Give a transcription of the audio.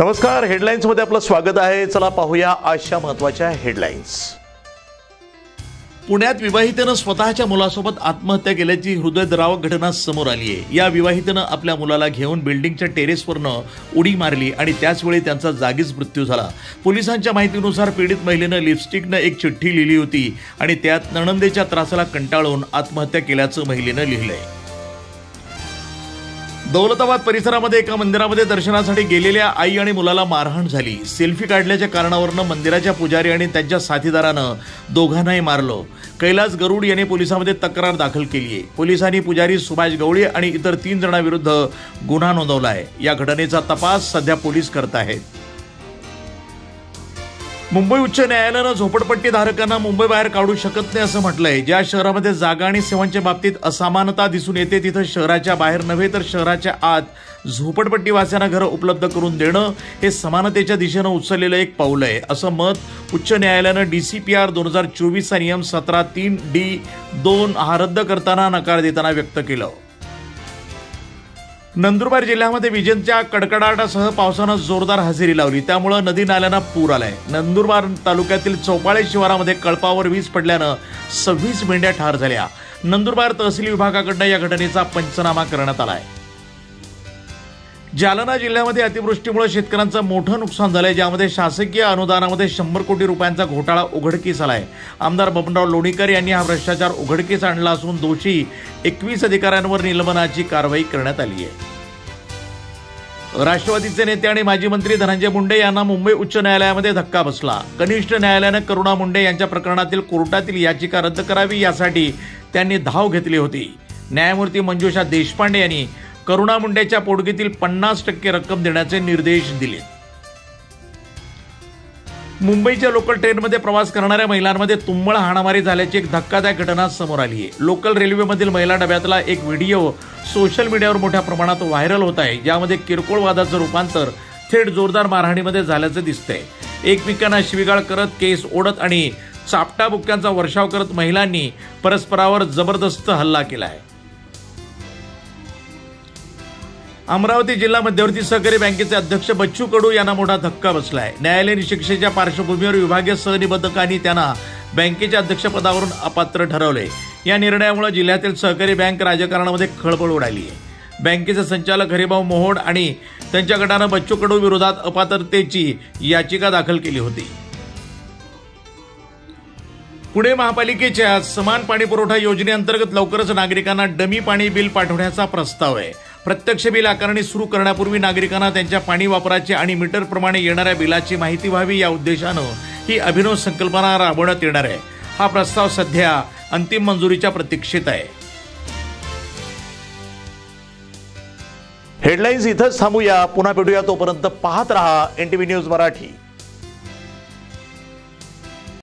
नमस्कार, हेडलाइन्स मध्ये आपलं स्वागत आहे। चला पाहूया आजच्या महत्त्वाच्या हेडलाइन्स। पुण्यात विवाहितेनं स्वतःच्या मुलासोबत आत्महत्या केल्याची हृदयद्रावक घटना समोर आली आहे। या विवाहितेनं आपल्या मुलाला घेऊन बिल्डिंगच्या टेरेसवरनं उडी मारली आणि त्याचवेळी त्यांचा जागीच मृत्यू झाला। पोलिसांच्या माहितीनुसार पीडित महिलेनं लिपस्टिकनं एक चिठ्ठी लिहिली होती आणि त्यात नणंदेच्या त्रासाला कंटाळून आत्महत्या केल्याचं महिलेनं लिहिलंय। दौलताबाद परिसरामध्ये एका मंदिरामध्ये दर्शनासाठी गेलेल्या आई आणि मुलाला मारहाण झाली। सेल्फी काढल्याच्या कारणावरून मंदिराच्या पुजारी आणि त्यांच्या साथीदारानं दोघांनाही मारलं। कैलास गरुड यांनी पोलिसांमध्ये तक्रार दाखल केली आहे। पोलिसांनी पुजारी सुभाष गवळी आणि इतर 3 जणांविरुद्ध गुन्हा नोंदवला आहे। या घटनेचा तपास सध्या पोलीस करत आहेत। मुंबई उच्च न्यायालयानं झोपडपट्टी धारकांना मुंबई बाहेर काढू शकत नाही असं म्हटलंय। ज्या शहरामध्ये जागा आणि सेवांच्या बाबतीत असमानता दिसून येते तिथं शहराच्या बाहेर नव्हे तर शहराच्या आत झोपडपट्टीवासियांना घरं उपलब्ध करून देणं हे समानतेच्या दिशेनं उचललेलं एक पाऊल आहे असं मत उच्च न्यायालयानं DCPR 2024 चा नियम 17(3)(d)(2) हा रद्द करताना नकार देताना व्यक्त केलं। नंदुरबार जिल्ह्यामध्ये विजेंच्या कडकडाटासह पावसानं जोरदार हजेरी लावली, त्यामुळे नदी नाल्यांना पूर आलाय। नंदुरबार तालुक्यातील चौपाळे शिवारामध्ये कळपावर वीज पडल्यानं 26 मेंढ्या ठार झाल्या। नंदुरबार तहसील विभागाकडून या घटनेचा पंचनामा करण्यात आलाय। जालना जिल्ह्यामध्ये अतिवृष्टीमुळे शेतकऱ्यांचं मोठं नुकसान झालंय, ज्यामध्ये शासकीय अनुदानामध्ये 100 कोटी रुपयांचा घोटाळा उघडकीस आलाय। आमदार बबनराव लोणीकर यांनी हा भ्रष्टाचार उघडकीस आणला असून दोषी 21 अधिकाऱ्यांवर निलंबनाची कारवाई करण्यात आली आहे। राष्ट्रवादीचे नेते आणि माजी मंत्री धनंजय मुंडे यांना मुंबई उच्च न्यायालयामध्ये धक्का बसला। कनिष्ठ न्यायालयानं करुणा मुंडे यांच्या प्रकरणातील कोर्टातील याचिका रद्द करावी यासाठी त्यांनी धाव घेतली होती। न्यायमूर्ती मंजुषा देशपांडे यांनी करुणा मुंडेच्या पोटगीतील 50% रक्कम देण्याचे निर्देश दिले। मुंबईच्या लोकल ट्रेनमध्ये प्रवास करणाऱ्या महिलांमध्ये तुंबळ हाणामारी झाल्याची एक धक्कादायक घटना समोर आली आहे। लोकल रेल्वेमधील महिला डब्यातला एक व्हिडिओ सोशल मीडियावर मोठ्या प्रमाणात व्हायरल होत आहे, ज्यामध्ये किरकोळ वादाचं रूपांतर थेट जोरदार मारहाणीमध्ये झाल्याचं दिसतंय। एकमेकांना शिवीगाळ करत, केस ओढत आणि चापटाबुक्क्यांचा वर्षाव करत महिलांनी परस्परावर जबरदस्त हल्ला केलाय। अमरावती जिल्हा मध्यवर्ती सहकारी बँकेचे अध्यक्ष बच्चू कडू यांना मोठा धक्का बसलाय। न्यायालयीन शिक्षेच्या पार्श्वभूमीवर विभागीय सहनिबंधकांनी त्यांना बँकेच्या अध्यक्षपदावरून अपात्र ठरवले। या निर्णयामुळे जिल्ह्यातील सहकारी बँक राजकारणामध्ये खळबळ उडाली आहे। बँकेचे संचालक हरिभाऊ मोहोड आणि त्यांच्या गटानं बच्चू कडू विरोधात अपात्रतेची याचिका दाखल केली होती। पुणे महापालिकेच्या समान पाणी पुरवठा योजनेअंतर्गत लवकरच नागरिकांना डमी पाणी बिल पाठवण्याचा प्रस्ताव आहे। प्रत्यक्ष बिल आकारणी सुरू करण्यापूर्वी नागरिकांना त्यांच्या पाणी वापराची आणि मीटरप्रमाणे येणाऱ्या बिलाची माहिती व्हावी या उद्देशानं ही अभिनव संकल्पना राबवण्यात येणार आहे। हा प्रस्ताव सध्या अंतिम मंजुरीच्या प्रतीक्षेत आहे। हेडलाइन्स इथंच थांबूया, पुन्हा भेटूया, तोपर्यंत पाहत रहा NTV न्यूज मराठी।